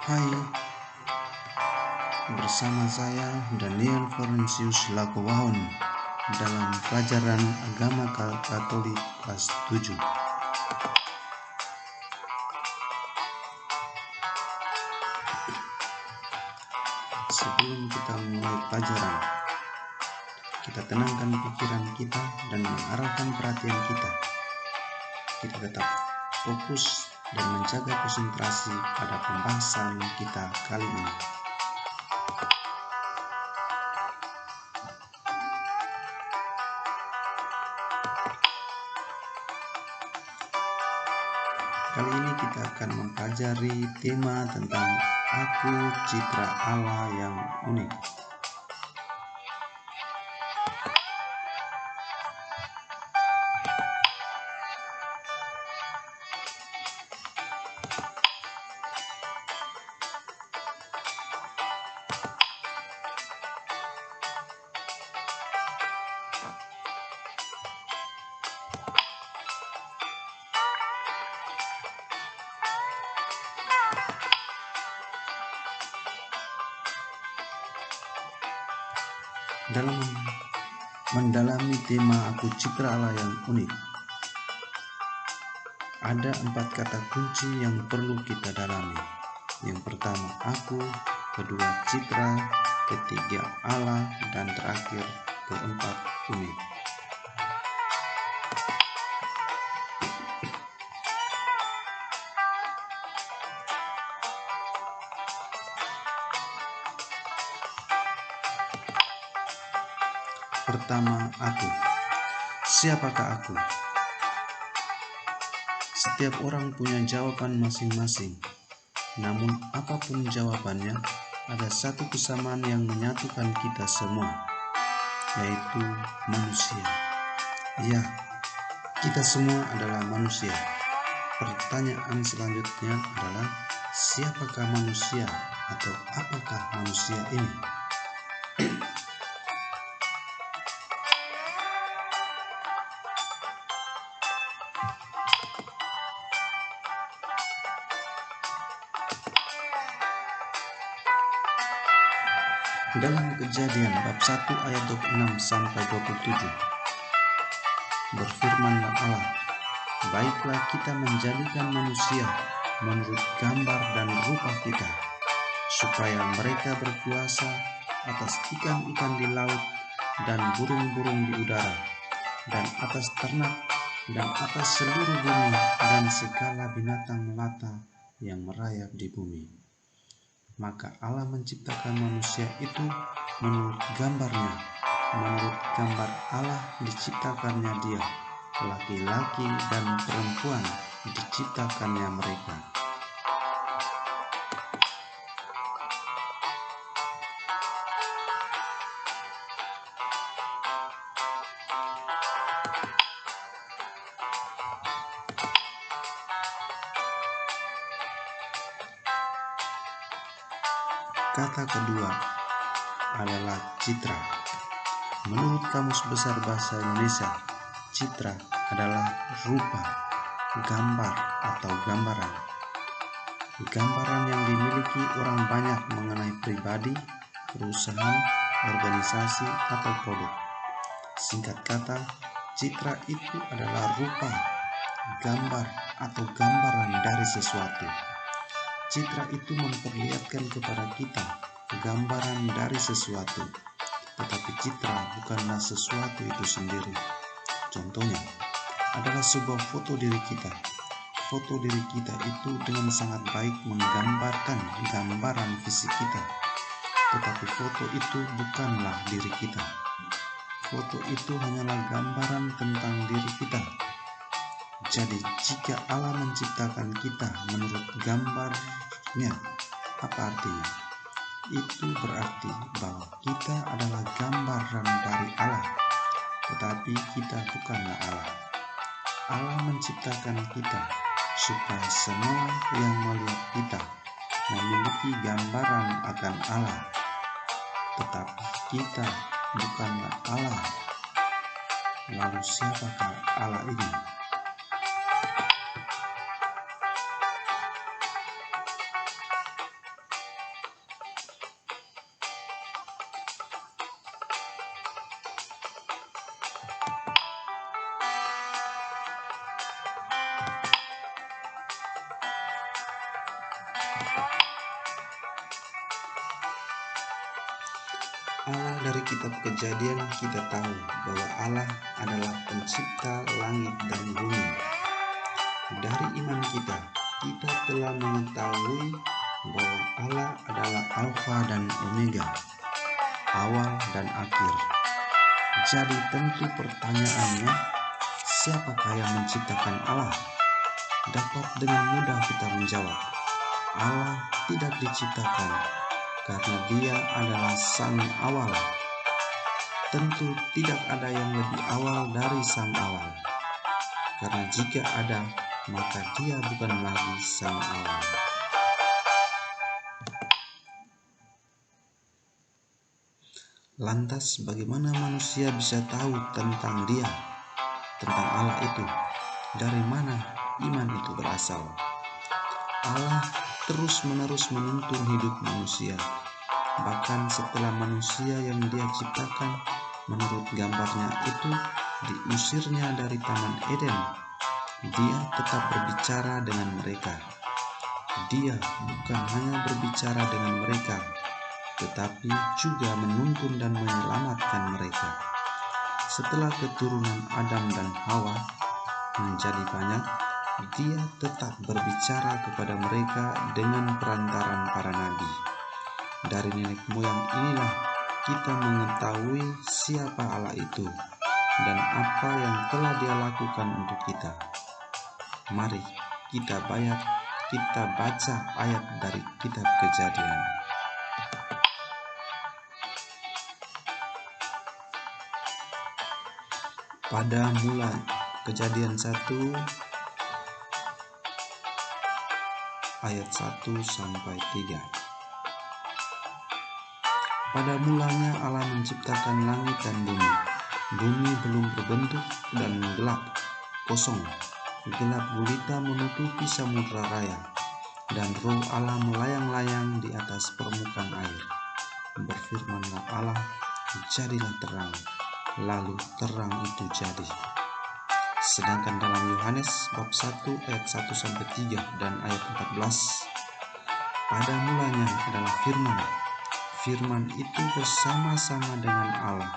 Hai, bersama saya Daniel Forensius Lakowahon dalam pelajaran agama Katolik kelas 7. Sebelum kita mulai pelajaran, kita tenangkan pikiran kita dan mengarahkan perhatian kita. Kita tetap fokus dan menjaga konsentrasi pada pembahasan kita kali ini. Kali ini kita akan mempelajari tema tentang Aku Citra Allah yang Unik. Dalam mendalami tema Aku Citra Allah yang Unik, ada 4 kata kunci yang perlu kita dalami. Yang pertama aku, kedua citra, ketiga Allah, dan terakhir keempat unik. Pertama, aku. Siapakah aku? Setiap orang punya jawaban masing-masing. Namun apapun jawabannya, ada satu kesamaan yang menyatukan kita semua, yaitu manusia. Ya, kita semua adalah manusia. Pertanyaan selanjutnya adalah, siapakah manusia atau apakah manusia ini? Dalam Kejadian bab 1 ayat 26 sampai 27 berfirmanlah Allah, baiklah kita menjadikan manusia menurut gambar dan rupa kita, supaya mereka berkuasa atas ikan-ikan di laut dan burung-burung di udara, dan atas ternak, dan atas seluruh bumi, dan segala binatang melata yang merayap di bumi. Maka Allah menciptakan manusia itu menurut gambarnya. Menurut gambar Allah diciptakannya dia, laki-laki dan perempuan diciptakannya mereka. Kata kedua adalah citra. Menurut Kamus Besar Bahasa Indonesia, citra adalah rupa, gambar atau gambaran. Gambaran yang dimiliki orang banyak mengenai pribadi, perusahaan, organisasi, atau produk. Singkat kata, citra itu adalah rupa, gambar, atau gambaran dari sesuatu. Citra itu memperlihatkan kepada kita gambaran dari sesuatu, tetapi citra bukanlah sesuatu itu sendiri. Contohnya adalah sebuah foto diri kita. Foto diri kita itu dengan sangat baik menggambarkan gambaran fisik kita, tetapi foto itu bukanlah diri kita. Foto itu hanyalah gambaran tentang diri kita. Jadi jika Allah menciptakan kita menurut gambarnya, apa artinya? Itu berarti bahwa kita adalah gambaran dari Allah, tetapi kita bukanlah Allah. Allah menciptakan kita supaya semua yang melihat kita memiliki gambaran akan Allah, tetapi kita bukanlah Allah. Lalu siapakah Allah ini? Allah dari kitab Kejadian kita tahu bahwa Allah adalah pencipta langit dan bumi. Dari iman kita telah mengetahui bahwa Allah adalah Alfa dan Omega, awal dan akhir. Jadi tentu pertanyaannya, siapakah yang menciptakan Allah? Dapat dengan mudah kita menjawab, Allah tidak diciptakan karena Dia adalah Sang Awal. Tentu tidak ada yang lebih awal dari Sang Awal, karena jika ada, maka Dia bukan lagi Sang Awal. Lantas bagaimana manusia bisa tahu tentang Dia, tentang Allah itu? Dari mana iman itu berasal? Allah terus-menerus menuntun hidup manusia. Bahkan setelah manusia yang Dia ciptakan menurut gambarnya itu diusirnya dari Taman Eden, Dia tetap berbicara dengan mereka. Dia bukan hanya berbicara dengan mereka, tetapi juga menuntun dan menyelamatkan mereka. Setelah keturunan Adam dan Hawa menjadi banyak, Dia tetap berbicara kepada mereka dengan perantaran para nabi. Dari nenek moyang inilah kita mengetahui siapa Allah itu dan apa yang telah Dia lakukan untuk kita. Mari kita baca ayat dari kitab Kejadian. Pada mula, Kejadian 1 ayat 1-3. Pada mulanya Allah menciptakan langit dan bumi. Bumi belum berbentuk dan gelap, kosong. Gelap gulita menutupi samudra raya, dan roh Allah melayang-layang di atas permukaan air. Berfirmanlah Allah, jadilah terang. Lalu terang itu jadi. Sedangkan dalam Yohanes bab 1 ayat 1-3 dan ayat 14, pada mulanya adalah firman. Firman itu bersama-sama dengan Allah,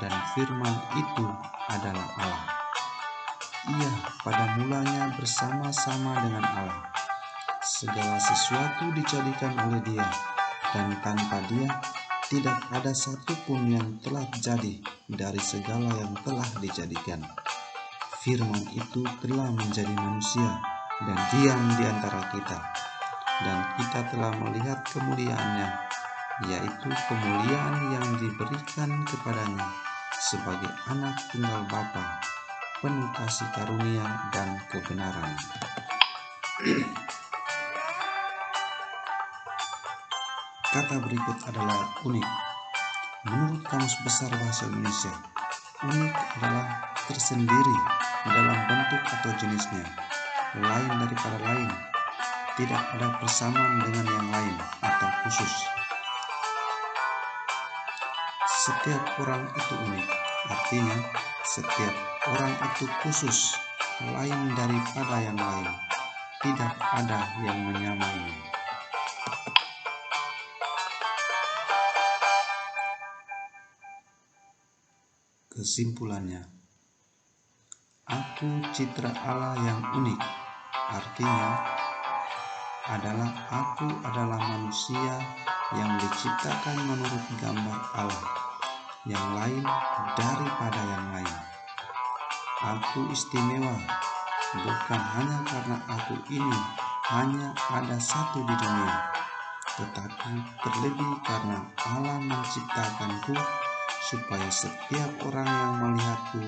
dan firman itu adalah Allah. Ia pada mulanya bersama-sama dengan Allah. Segala sesuatu dijadikan oleh Dia, dan tanpa Dia tidak ada satupun yang telah jadi dari segala yang telah dijadikan. Firman itu telah menjadi manusia dan diam di antara kita, dan kita telah melihat kemuliaannya, yaitu kemuliaan yang diberikan kepadanya sebagai anak tunggal Bapa, penuh kasih karunia dan kebenaran. Kata berikut adalah unik. Menurut Kamus Besar Bahasa Indonesia, unik adalah tersendiri dalam bentuk atau jenisnya, lain daripada lain, tidak ada persamaan dengan yang lain atau khusus. Setiap orang itu unik, artinya setiap orang itu khusus, lain daripada yang lain, tidak ada yang menyamainya. Kesimpulannya, aku citra Allah yang unik, artinya aku adalah manusia yang diciptakan menurut gambar Allah, yang lain daripada yang lain. Aku istimewa, bukan hanya karena aku ini hanya ada satu di dunia, tetapi terlebih karena Allah menciptakanku supaya setiap orang yang melihatku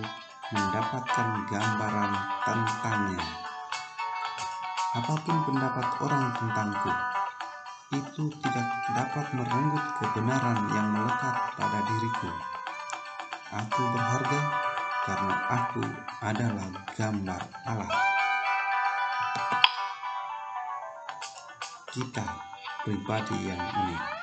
mendapatkan gambaran tentangnya. Apapun pendapat orang tentangku, itu tidak dapat merenggut kebenaran yang melekat pada diriku. Aku berharga karena aku adalah gambar Allah. Kita pribadi yang unik.